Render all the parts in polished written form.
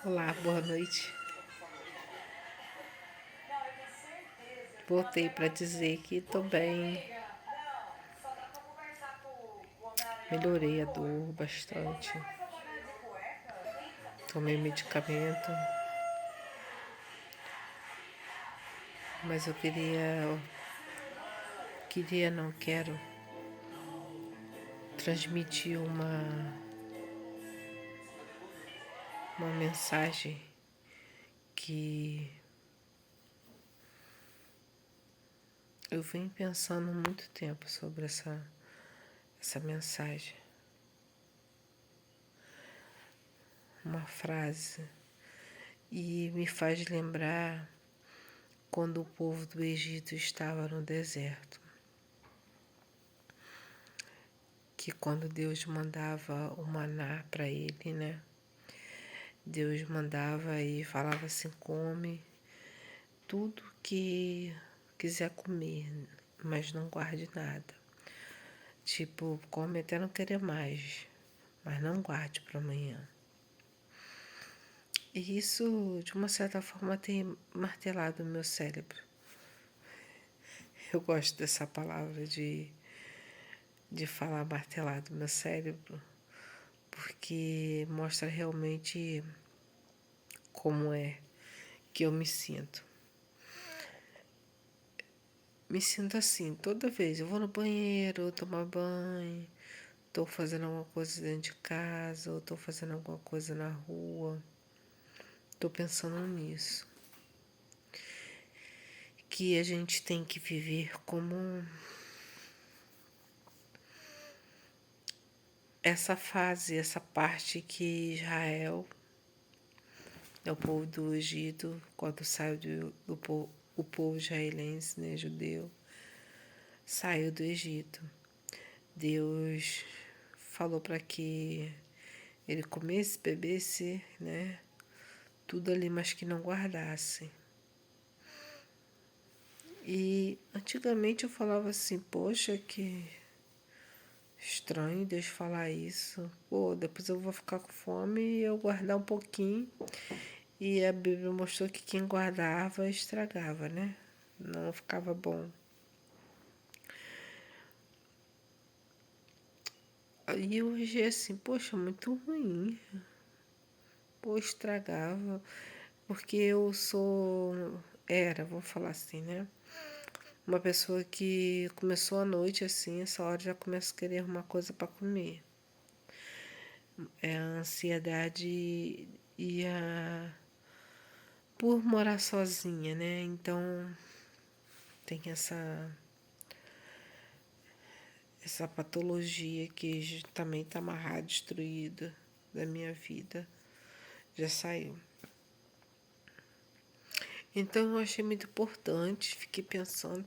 Olá, boa noite. Voltei para dizer que tô bem. Melhorei a dor bastante. Tomei medicamento. Mas eu não quero transmitir uma mensagem que eu venho pensando há muito tempo sobre essa mensagem. Uma frase. E me faz lembrar quando o povo do Egito estava no deserto. Que quando Deus mandava o maná para ele, né? Deus mandava e falava assim, come tudo que quiser comer, mas não guarde nada. Tipo, come até não querer mais, mas não guarde para amanhã. E isso, de uma certa forma, tem martelado o meu cérebro. Eu gosto dessa palavra de falar martelado no meu cérebro, porque mostra realmente como é que eu me sinto. Me sinto assim, toda vez. Eu vou no banheiro, tomar banho, tô fazendo alguma coisa dentro de casa, ou tô fazendo alguma coisa na rua. Tô pensando nisso. Que a gente tem que viver como essa fase, essa parte que Israel, é o povo do Egito, quando saiu o povo israelense, né, judeu, saiu do Egito. Deus falou para que ele comesse, bebesse, né, tudo ali, mas que não guardasse. E antigamente eu falava assim, poxa, que estranho Deus falar isso. Pô, depois eu vou ficar com fome e eu guardar um pouquinho. E a Bíblia mostrou que quem guardava estragava, né? Não ficava bom. E hoje é assim, poxa, muito ruim. Pô, estragava. Porque vou falar assim, né? Uma pessoa que começou a noite assim, essa hora já começa a querer uma coisa para comer. É a ansiedade e por morar sozinha, né? Então tem essa patologia que também está amarrada, destruída da minha vida. Já saiu. Então eu achei muito importante, fiquei pensando.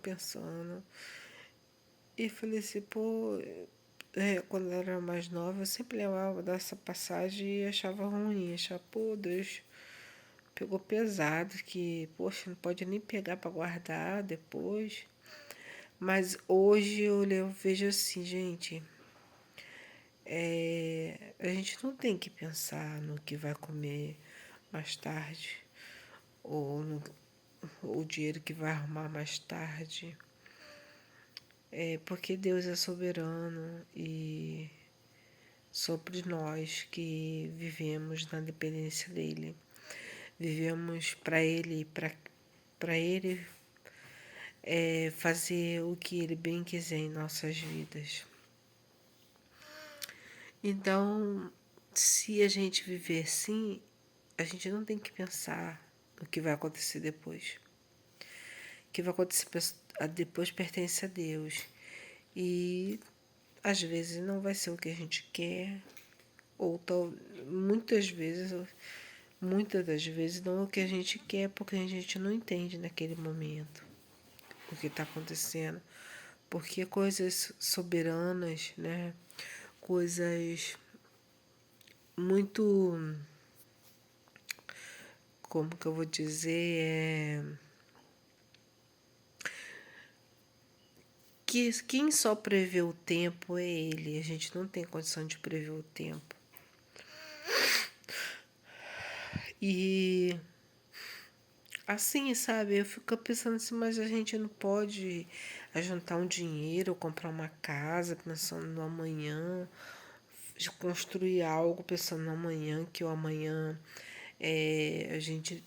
E falei assim, pô, quando eu era mais nova, eu sempre lembrava dessa passagem e achava ruim. Achava, pô, Deus pegou pesado, que, poxa, não pode nem pegar para guardar depois. Mas hoje eu vejo assim, gente, a gente não tem que pensar no que vai comer mais tarde, ou no o dinheiro que vai arrumar mais tarde. Porque Deus é soberano e sobre nós que vivemos na dependência dele. Vivemos para ele, para ele fazer o que ele bem quiser em nossas vidas. Então, se a gente viver assim, a gente não tem que pensar no que vai acontecer depois. O que vai acontecer depois pertence a Deus. E às vezes não vai ser o que a gente quer, ou muitas das vezes não é o que a gente quer, porque a gente não entende naquele momento o que está acontecendo. Porque coisas soberanas, né? Coisas muito, como que eu vou dizer, que quem só prevê o tempo é ele. A gente não tem condição de prever o tempo. E assim, sabe, eu fico pensando assim, mas a gente não pode ajuntar um dinheiro, comprar uma casa pensando no amanhã, de construir algo pensando no amanhã, que o amanhã a gente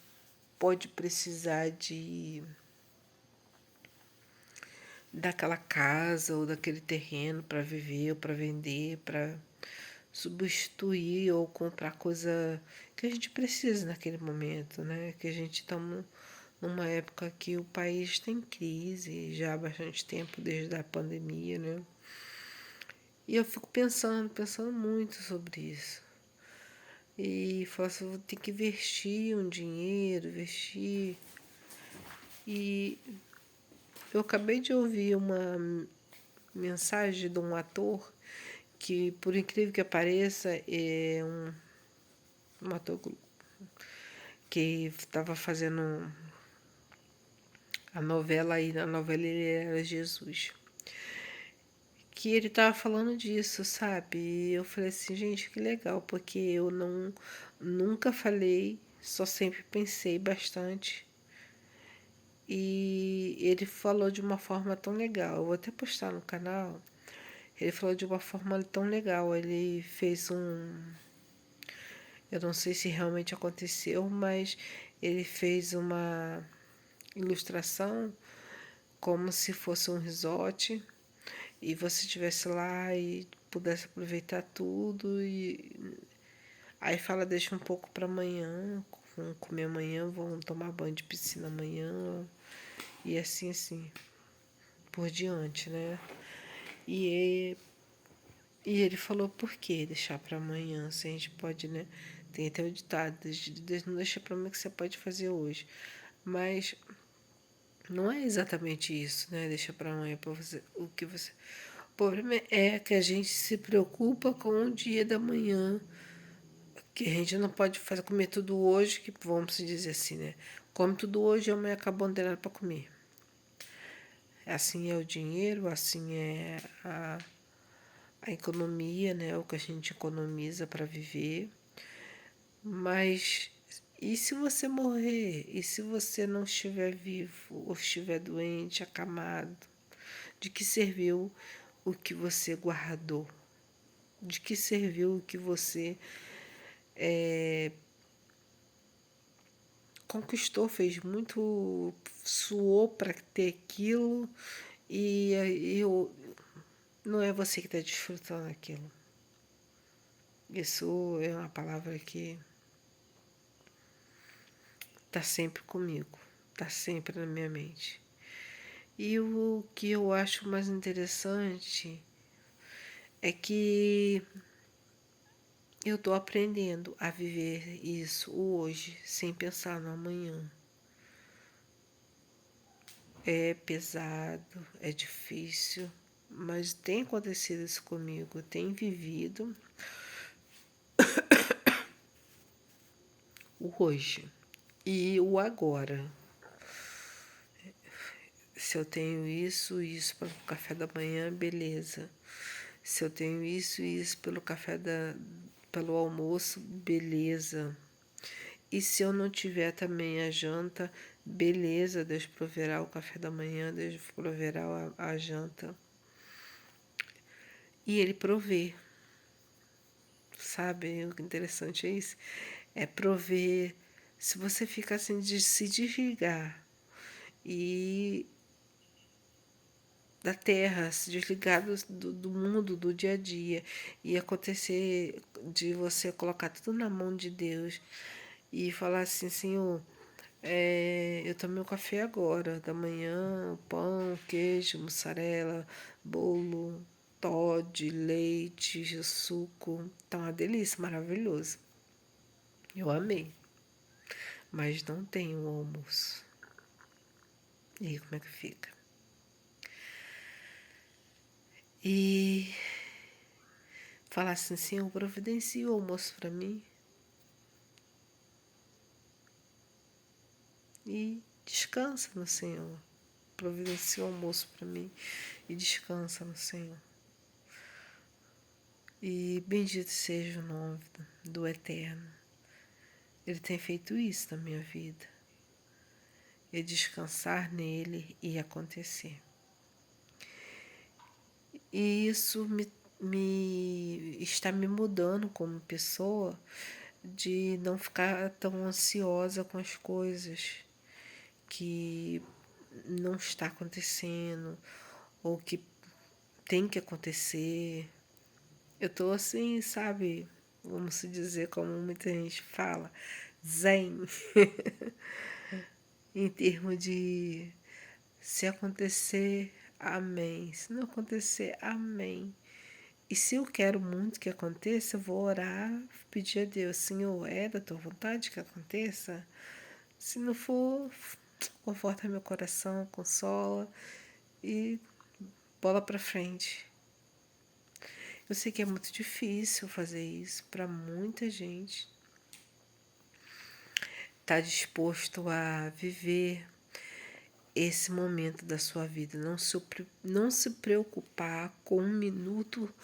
pode precisar de daquela casa ou daquele terreno para viver ou para vender, para substituir ou comprar coisa que a gente precisa naquele momento, né? Que a gente está numa época que o país tem crise já há bastante tempo, desde a pandemia, né? E eu fico pensando muito sobre isso. E falo assim, vou ter que investir um dinheiro, investir. E eu acabei de ouvir uma mensagem de um ator que, por incrível que pareça, é um ator que estava fazendo a novela aí, na novela ele era Jesus. Que ele tava falando disso, sabe? E eu falei assim, gente, que legal, porque eu nunca falei, só sempre pensei bastante. E ele falou de uma forma tão legal. Eu vou até postar no canal. Ele falou de uma forma tão legal. Ele fez um. Eu não sei se realmente aconteceu, mas ele fez uma ilustração como se fosse um resort e você estivesse lá e pudesse aproveitar tudo. E aí fala, deixa um pouco para amanhã, vão comer amanhã, vão tomar banho de piscina amanhã, e assim, por diante, né? E, e ele falou, por que deixar para amanhã, se a gente pode, né? Tem até o ditado, não deixa para amanhã que você pode fazer hoje. Mas não é exatamente isso, né? Deixa para amanhã para você o que você. O problema é que a gente se preocupa com o dia da manhã, que a gente não pode fazer comer tudo hoje, que vamos dizer assim, né? Come tudo hoje e amanhã acabou não ter nada para comer. Assim é o dinheiro, assim é a economia, né? O que a gente economiza para viver. Mas e se você morrer? E se você não estiver vivo ou estiver doente, acamado? De que serviu o que você guardou? De que serviu o que você conquistou, fez muito, suou para ter aquilo e eu, não é você que está desfrutando aquilo. Isso é uma palavra que está sempre comigo, está sempre na minha mente. E o que eu acho mais interessante é que eu estou aprendendo a viver isso hoje, sem pensar no amanhã. É pesado, é difícil, mas tem acontecido isso comigo, tem vivido o hoje e o agora. Se eu tenho isso para o café da manhã, beleza. Se eu tenho isso pelo pelo almoço, beleza. E se eu não tiver também a janta, beleza, Deus proverá o café da manhã, Deus proverá a janta. E ele provê, sabe? O interessante é isso. É prover. Se você ficar assim de se desligar e da terra, se desligar do mundo, do dia a dia, e acontecer de você colocar tudo na mão de Deus e falar assim, Senhor, eu tomei o café agora, da manhã, pão, queijo, mussarela, bolo, Toddy, leite, suco. Tá uma delícia, maravilhoso. Eu amei. Mas não tem o almoço. E aí, como é que fica? E falar assim, Senhor, providencia o almoço para mim. E descansa no Senhor. Providencia o almoço para mim e descansa no Senhor. E bendito seja o nome do Eterno. Ele tem feito isso na minha vida. Eu descansar nele e acontecer. E isso está me mudando como pessoa, de não ficar tão ansiosa com as coisas que não está acontecendo ou que tem que acontecer. Eu tô assim, sabe? Vamos se dizer, como muita gente fala, zen, em termos de se acontecer, amém. Se não acontecer, amém. E se eu quero muito que aconteça, eu vou orar, pedir a Deus, Senhor, é da tua vontade que aconteça? Se não for, conforta meu coração, consola e bola pra frente. Eu sei que é muito difícil fazer isso para muita gente. Tá disposto a viver esse momento da sua vida, não se preocupar com um minuto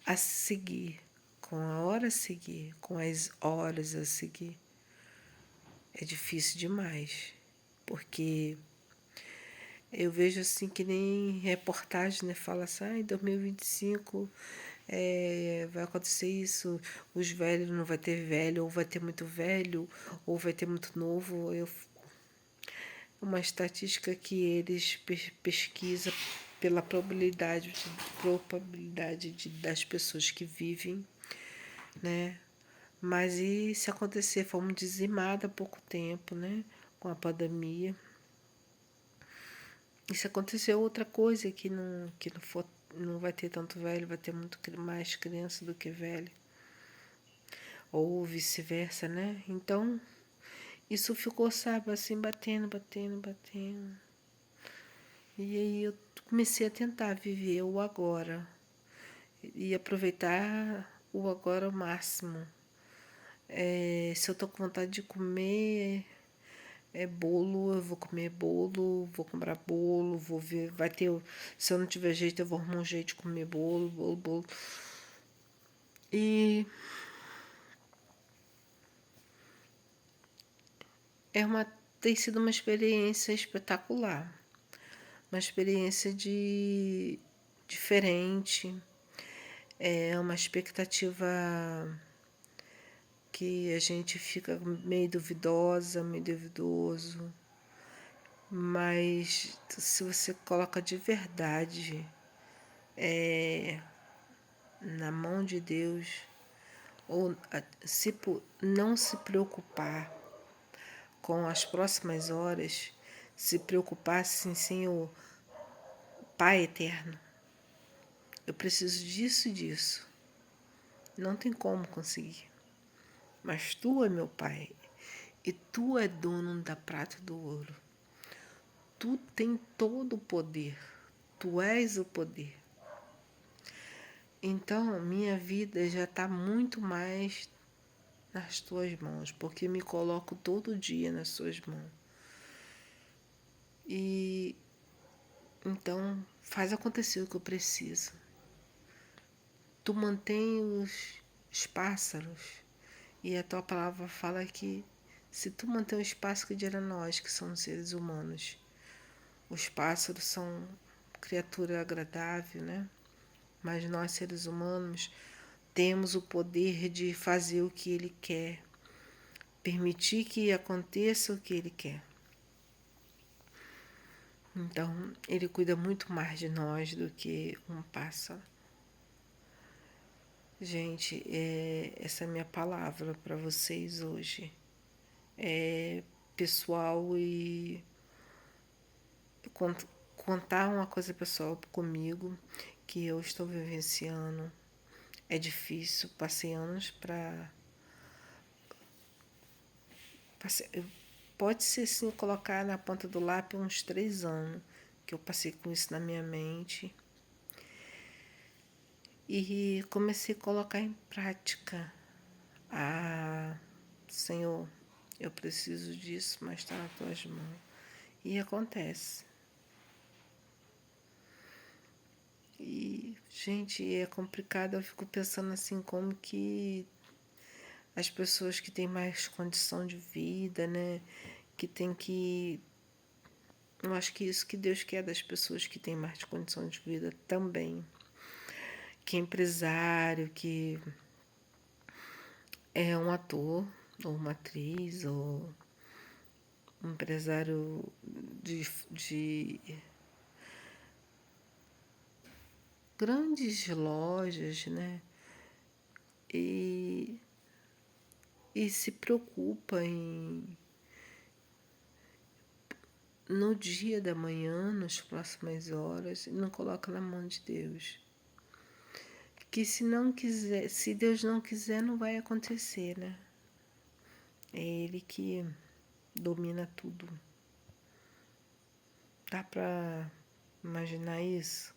a seguir, com a hora a seguir, com as horas a seguir. É difícil demais, porque eu vejo assim que nem reportagem, né? Fala assim, em 2025 vai acontecer isso, os velhos não vai ter velho, ou vai ter muito velho, ou vai ter muito novo. Uma estatística que eles pesquisam pela probabilidade das pessoas que vivem, né? Mas e se acontecer, fomos dizimados há pouco tempo, né? Com a pandemia. E se acontecer outra coisa que não for, não vai ter tanto velho, vai ter muito mais criança do que velho. Ou vice-versa, né? Então, isso ficou, sabe, assim, batendo. E aí eu comecei a tentar viver o agora e aproveitar o agora ao máximo. Se eu tô com vontade de comer bolo, eu vou comer bolo, vou comprar bolo, vou ver, vai ter, se eu não tiver jeito, eu vou arrumar um jeito de comer bolo. E tem sido uma experiência espetacular, uma experiência de diferente, é uma expectativa que a gente fica meio duvidosa, meio duvidoso, mas se você coloca de verdade na mão de Deus, ou se não se preocupar com as próximas horas, se preocupar assim, Senhor, Pai eterno, eu preciso disso e disso. Não tem como conseguir. Mas tu é meu Pai e tu é dono da prata e do ouro. Tu tem todo o poder. Tu és o poder. Então, minha vida já está muito mais nas tuas mãos, porque me coloco todo dia nas suas mãos. E então, faz acontecer o que eu preciso. Tu mantém os pássaros, e a tua palavra fala que se tu mantém os pássaros, que dirá nós, que somos seres humanos. Os pássaros são criatura agradável, né? Mas nós, seres humanos, temos o poder de fazer o que ele quer, permitir que aconteça o que ele quer. Então, ele cuida muito mais de nós do que um pássaro. Gente, essa é a minha palavra para vocês hoje. É pessoal e contar uma coisa pessoal comigo que eu estou vivenciando. É difícil, passei anos para. Pode ser sim colocar na ponta do lápis uns 3 anos que eu passei com isso na minha mente. E comecei a colocar em prática. Senhor, eu preciso disso, mas está nas tuas mãos. E acontece. E, gente, é complicado. Eu fico pensando assim, como que as pessoas que têm mais condição de vida, né? Que tem que. Eu acho que isso que Deus quer das pessoas que têm mais condição de vida também. Que é empresário, que é um ator, ou uma atriz, ou um empresário de grandes lojas, né? E, e se preocupa em no dia da manhã, nas próximas horas, e não coloca na mão de Deus. Que se não quiser, se Deus não quiser, não vai acontecer, né? É Ele que domina tudo. Dá pra imaginar isso?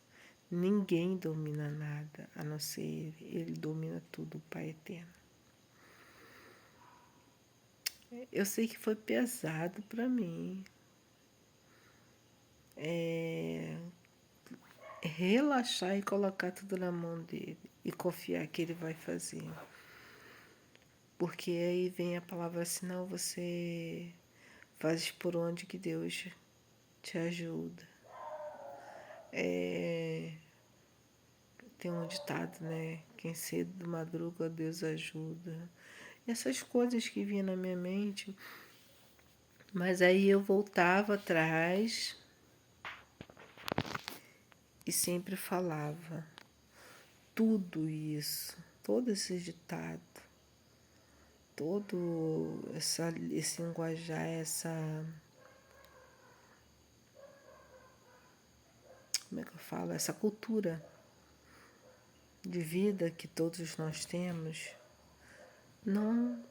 Ninguém domina nada, a não ser Ele. Ele domina tudo, o Pai Eterno. Eu sei que foi pesado para mim. Relaxar e colocar tudo na mão dele e confiar que ele vai fazer. Porque aí vem a palavra assim, não, você fazes por onde que Deus te ajuda. Tem um ditado, né? Quem cedo madruga, Deus ajuda. Essas coisas que vinham na minha mente. Mas aí eu voltava atrás e sempre falava tudo isso, todo esse ditado, todo esse linguajar, como é que eu falo? Essa cultura de vida que todos nós temos, não,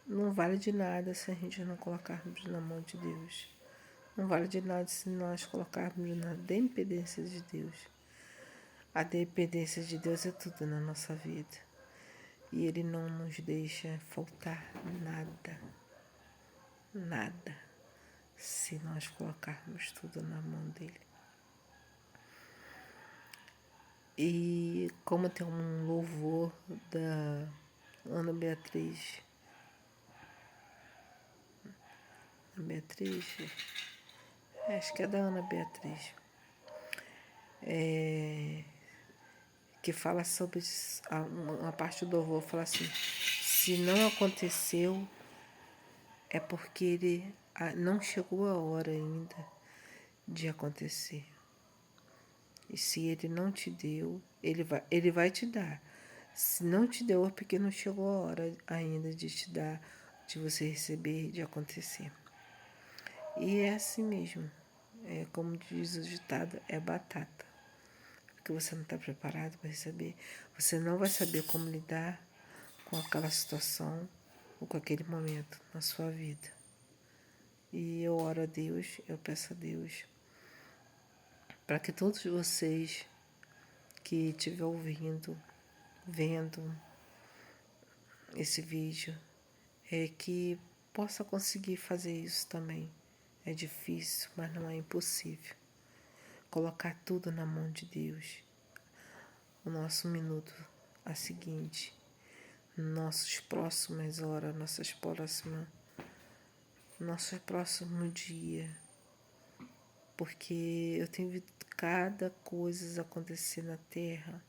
não vale de nada se a gente não colocarmos na mão de Deus. Não vale de nada se nós colocarmos na dependência de Deus. A dependência de Deus é tudo na nossa vida. E Ele não nos deixa faltar nada. Nada. Se nós colocarmos tudo na mão dele. E como tem um louvor da Ana Beatriz. Beatriz? Acho que é da Ana Beatriz. Que fala sobre uma parte do louvor, fala assim, se não aconteceu, é porque ele não chegou a hora ainda de acontecer. E se ele não te deu, ele vai te dar. Se não te deu, é porque não chegou a hora ainda de te dar, de você receber, de acontecer. E é assim mesmo. É como diz o ditado, é batata. Porque você não está preparado para receber. Você não vai saber como lidar com aquela situação ou com aquele momento na sua vida. E eu oro a Deus, eu peço a Deus para que todos vocês que estiver ouvindo, vendo esse vídeo, que possa conseguir fazer isso também. É difícil, mas não é impossível. Colocar tudo na mão de Deus. O nosso minuto a seguinte, nossas próximas horas, nosso próximo dia. Porque eu tenho visto cada coisa acontecer na Terra,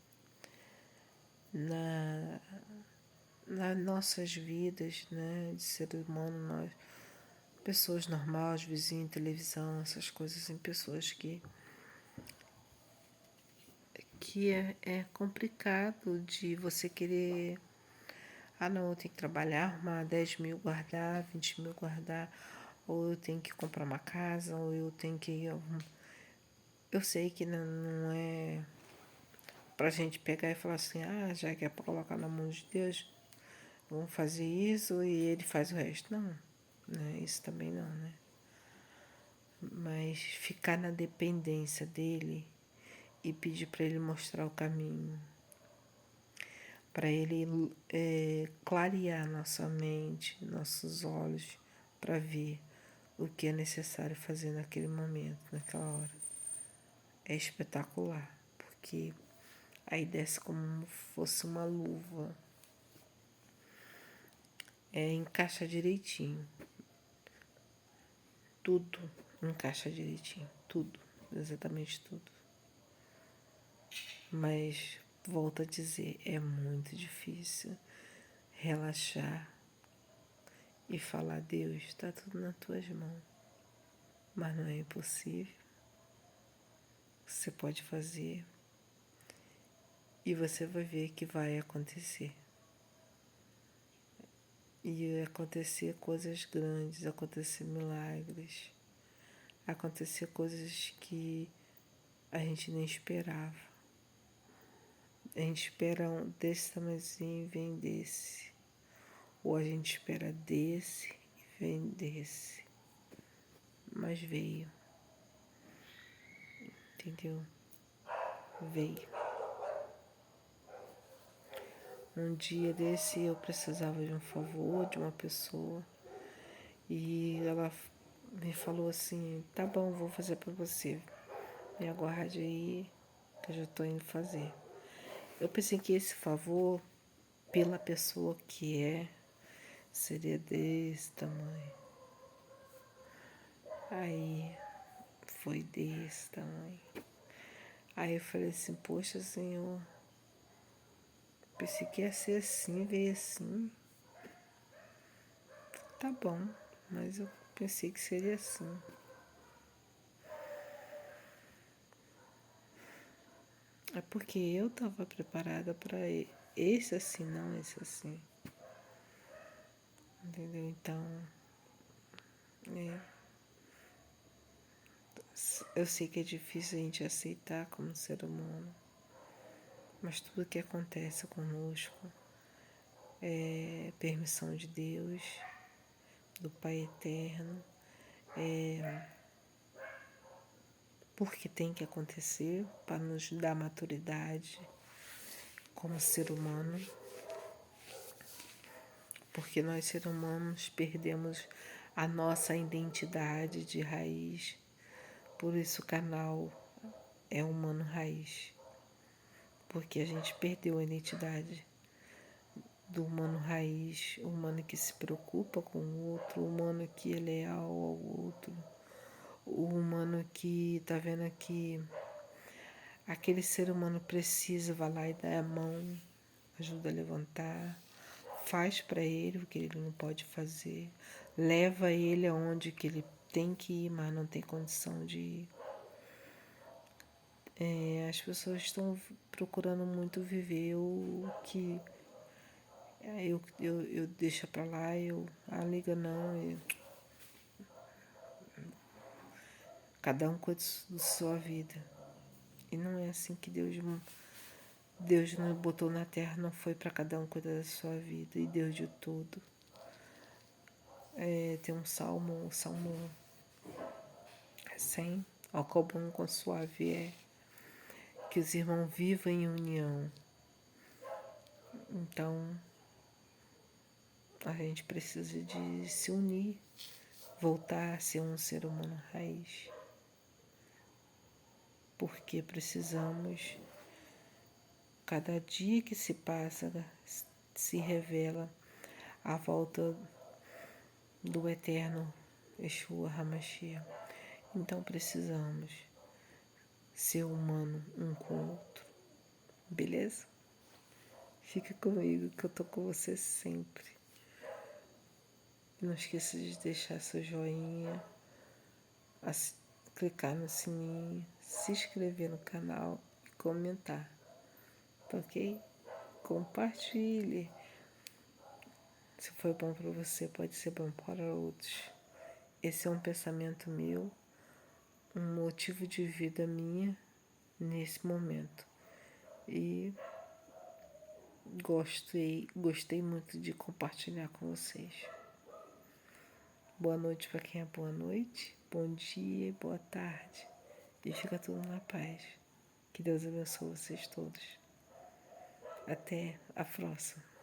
nas nossas vidas, né, de ser humano, nós, pessoas normais, vizinhos, televisão, essas coisas assim, pessoas que é complicado de você querer, não, eu tenho que trabalhar, arrumar 10 mil, guardar, 20 mil, guardar, ou eu tenho que comprar uma casa, ou eu tenho que... Eu sei que não é pra gente pegar e falar assim, já que é pra colocar na mão de Deus, vamos fazer isso e ele faz o resto. Não, né? Isso também não, né? Mas ficar na dependência dele e pedir para ele mostrar o caminho, para ele clarear nossa mente, nossos olhos, para ver o que é necessário fazer naquele momento, naquela hora. É espetacular, porque aí desce como fosse uma luva. encaixa direitinho. Tudo encaixa direitinho. Tudo. Exatamente tudo. Mas, volto a dizer, é muito difícil relaxar e falar: Deus, está tudo nas tuas mãos. Mas não é impossível. Você pode fazer e você vai ver que vai acontecer. E acontecer coisas grandes, acontecer milagres, acontecer coisas que a gente nem esperava. A gente espera um desse tamanhozinho e vem desse. Ou a gente espera desse e vem desse. Mas veio. Entendeu? Veio. Um dia desse eu precisava de um favor de uma pessoa e ela me falou assim: tá bom, vou fazer pra você. Me aguarde aí que eu já tô indo fazer. Eu pensei que esse favor, pela pessoa que seria desse tamanho. Aí foi desse tamanho. Aí eu falei assim: poxa, Senhor, pensei que ia ser assim, veio assim. Tá bom, mas eu pensei que seria assim. É porque eu estava preparada para esse assim, não esse assim. Entendeu? Então, é, eu sei que é difícil a gente aceitar como ser humano, mas tudo que acontece conosco é permissão de Deus, do Pai Eterno, porque tem que acontecer para nos dar maturidade como ser humano, porque nós seres humanos perdemos a nossa identidade de raiz. Por isso o canal é Humano Raiz, porque a gente perdeu a identidade do humano raiz, o humano que se preocupa com o outro, o humano que é leal ao outro, o humano que tá vendo que aquele ser humano precisa, vai lá e dá a mão, ajuda a levantar, faz para ele o que ele não pode fazer, leva ele aonde que ele tem que ir, mas não tem condição de ir. As pessoas estão procurando muito viver o que eu deixo pra lá, liga não, cada um cuida da sua vida. E não é assim que Deus nos botou na terra, não foi para cada um cuidar da sua vida, e Deus de tudo. Tem um salmo, o Salmo 100, ao qual bom com suave é que os irmãos vivam em união. Então, a gente precisa de se unir, voltar a ser um ser humano raiz. Porque precisamos, cada dia que se passa, se revela a volta do eterno Yeshua HaMashiach. Então precisamos ser humano um com o outro. Beleza? Fica comigo que eu tô com você sempre. Não esqueça de deixar seu joinha, clicar no sininho, se inscrever no canal e comentar. Tá ok? Compartilhe. Se foi bom para você, pode ser bom para outros. Esse é um pensamento meu, um motivo de vida minha nesse momento. E gostei muito de compartilhar com vocês. Boa noite para quem é boa noite, bom dia e boa tarde. E fica tudo na paz. Que Deus abençoe vocês todos. Até a próxima.